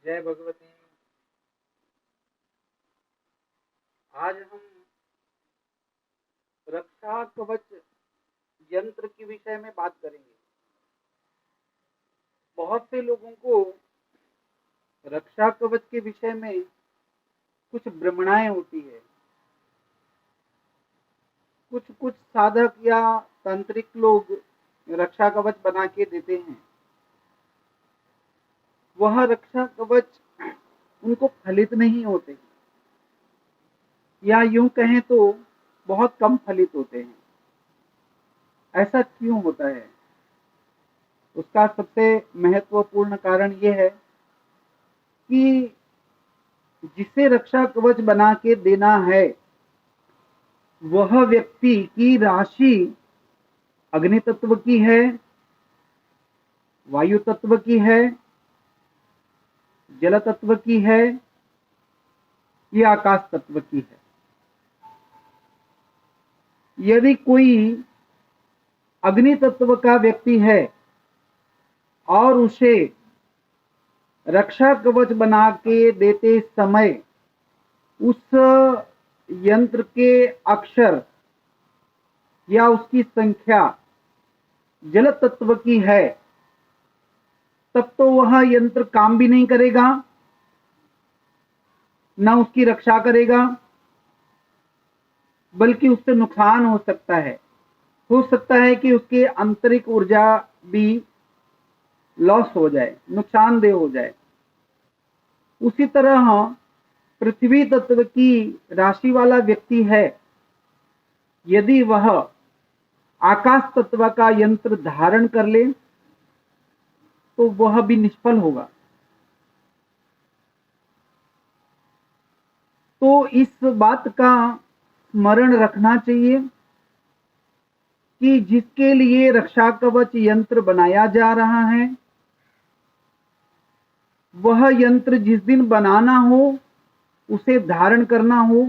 जय भगवती। आज हम रक्षा कवच यंत्र के विषय में बात करेंगे। बहुत से लोगों को रक्षा कवच के विषय में कुछ भ्रमणाएं होती है। कुछ कुछ साधक या तांत्रिक लोग रक्षा कवच बना के देते हैं। वह रक्षा कवच उनको फलित नहीं होते, या यूं कहें तो बहुत कम फलित होते हैं। ऐसा क्यों होता है? उसका सबसे महत्वपूर्ण कारण यह है कि जिसे रक्षा कवच बना के देना है वह व्यक्ति की राशि अग्नि तत्व की है, वायु तत्व की है, जल तत्व की है या आकाश तत्व की है। यदि कोई अग्नि तत्व का व्यक्ति है और उसे रक्षा कवच बना के देते समय उस यंत्र के अक्षर या उसकी संख्या जल तत्व की है, तब तो वह यंत्र काम भी नहीं करेगा, न उसकी रक्षा करेगा, बल्कि उससे नुकसान हो सकता है। हो सकता है कि उसके आंतरिक ऊर्जा भी लॉस हो जाए, नुकसानदेह हो जाए। उसी तरह पृथ्वी तत्व की राशि वाला व्यक्ति है, यदि वह आकाश तत्व का यंत्र धारण कर ले तो वह भी निष्फल होगा। तो इस बात का स्मरण रखना चाहिए कि जिसके लिए रक्षा कवच यंत्र बनाया जा रहा है, वह यंत्र जिस दिन बनाना हो, उसे धारण करना हो,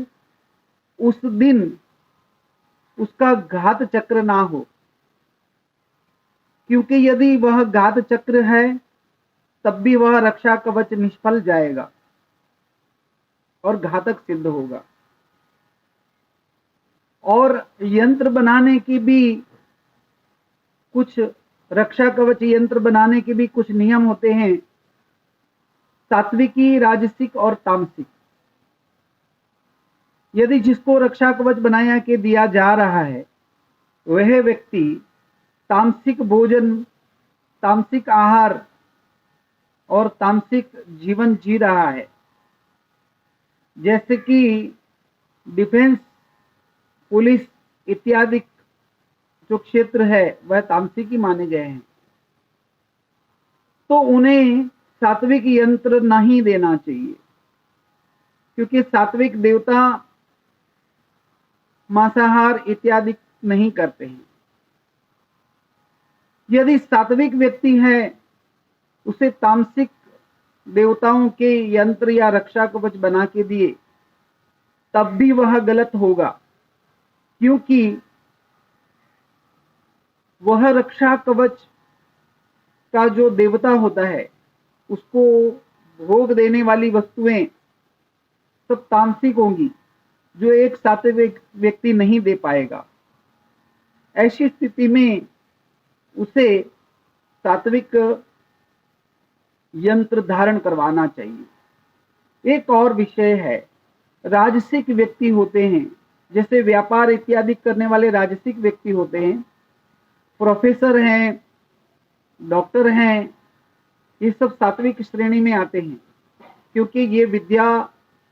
उस दिन उसका घात चक्र ना हो। क्योंकि यदि वह घात चक्र है तब भी वह रक्षा कवच निष्फल जाएगा और घातक सिद्ध होगा। और यंत्र बनाने की भी कुछ रक्षा कवच यंत्र बनाने के भी कुछ नियम होते हैं, सात्विकी, राजसिक और तामसिक। यदि जिसको रक्षा कवच बनाया के दिया जा रहा है वह व्यक्ति तामसिक भोजन, तामसिक आहार और तामसिक जीवन जी रहा है, जैसे कि डिफेंस, पुलिस इत्यादि जो क्षेत्र है वह तामसिक ही माने गए हैं, तो उन्हें सात्विक यंत्र नहीं देना चाहिए। क्योंकि सात्विक देवता मांसाहार इत्यादि नहीं करते हैं। यदि सात्विक व्यक्ति है उसे तामसिक देवताओं के यंत्र या रक्षा कवच बना के दिए तब भी वह गलत होगा, क्योंकि वह रक्षा कवच का जो देवता होता है उसको भोग देने वाली वस्तुएं सब तामसिक होंगी, जो एक सात्विक व्यक्ति नहीं दे पाएगा। ऐसी स्थिति में उसे सात्विक यंत्र धारण करवाना चाहिए। एक और विषय है, राजसिक व्यक्ति होते हैं, जैसे व्यापार इत्यादि करने वाले राजसिक व्यक्ति होते हैं, प्रोफेसर हैं, डॉक्टर हैं, ये सब सात्विक श्रेणी में आते हैं, क्योंकि ये विद्या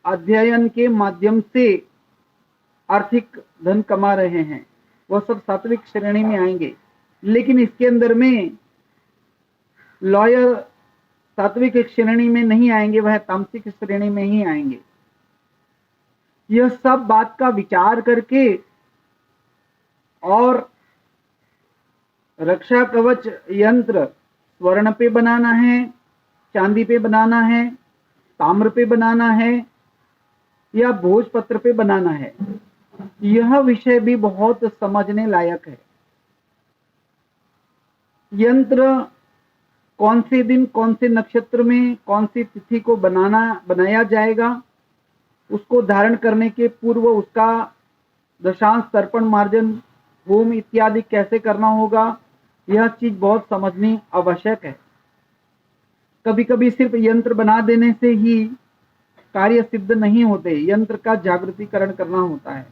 अध्ययन के माध्यम से आर्थिक धन कमा रहे हैं, वह सब सात्विक श्रेणी में आएंगे। लेकिन इसके अंदर में लॉयर सात्विक श्रेणी में नहीं आएंगे, वह तामसिक श्रेणी में ही आएंगे। यह सब बात का विचार करके और रक्षा कवच यंत्र स्वर्ण पे बनाना है, चांदी पे बनाना है, ताम्र पे बनाना है या भोजपत्र पे बनाना है, यह विषय भी बहुत समझने लायक है। यंत्र कौन से दिन कौन से नक्षत्र में कौन सी तिथि को बनाया जाएगा, उसको धारण करने के पूर्व उसका दशांश तर्पण मार्जन होम इत्यादि कैसे करना होगा, यह चीज बहुत समझनी आवश्यक है। कभी कभी सिर्फ यंत्र बना देने से ही कार्य सिद्ध नहीं होते, यंत्र का जागृतिकरण करना होता है।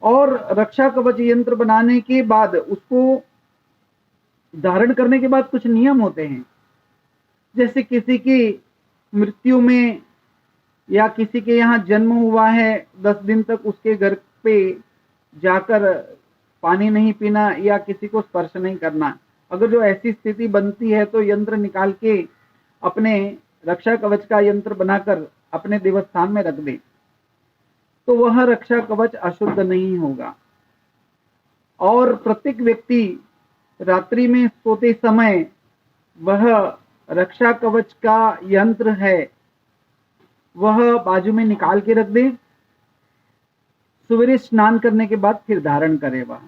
और रक्षा कवच यंत्र बनाने के बाद उसको धारण करने के बाद कुछ नियम होते हैं। जैसे किसी की मृत्यु में या किसी के यहाँ जन्म हुआ है, 10 दिन तक उसके घर पे जाकर पानी नहीं पीना या किसी को स्पर्श नहीं करना। अगर जो ऐसी स्थिति बनती है तो यंत्र निकाल के अपने रक्षा कवच का यंत्र बनाकर अपने देवस्थान में रख दे, तो वह रक्षा कवच अशुद्ध नहीं होगा। और प्रत्येक व्यक्ति रात्रि में सोते समय वह रक्षा कवच का यंत्र है वह बाजू में निकाल के रख दे, सवेरे स्नान करने के बाद फिर धारण करे। वह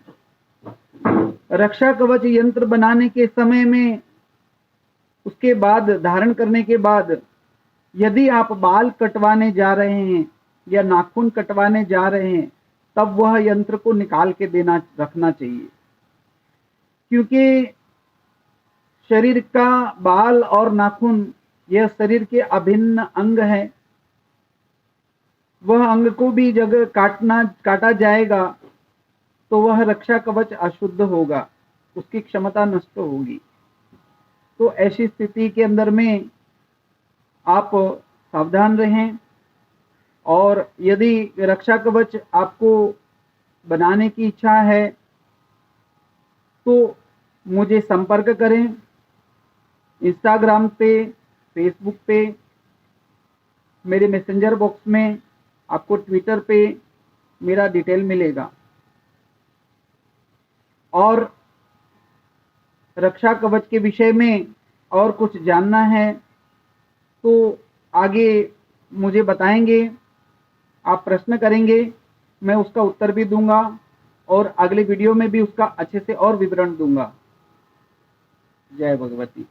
रक्षा कवच यंत्र बनाने के समय में उसके बाद धारण करने के बाद यदि आप बाल कटवाने जा रहे हैं या नाखून कटवाने जा रहे हैं, तब वह यंत्र को निकाल के रखना चाहिए। क्योंकि शरीर का बाल और नाखून यह शरीर के अभिन्न अंग है, वह अंग को भी जब काटा जाएगा तो वह रक्षा कवच अशुद्ध होगा, उसकी क्षमता नष्ट होगी। तो ऐसी स्थिति के अंदर में आप सावधान रहें। और यदि रक्षा कवच आपको बनाने की इच्छा है तो मुझे संपर्क करें। इंस्टाग्राम पे, फेसबुक पे, मेरे मैसेंजर बॉक्स में, आपको ट्विटर पे मेरा डिटेल मिलेगा। और रक्षा कवच के विषय में और कुछ जानना है तो आगे मुझे बताएंगे, आप प्रश्न करेंगे, मैं उसका उत्तर भी दूंगा और अगले वीडियो में भी उसका अच्छे से और विवरण दूंगा। जय भगवती।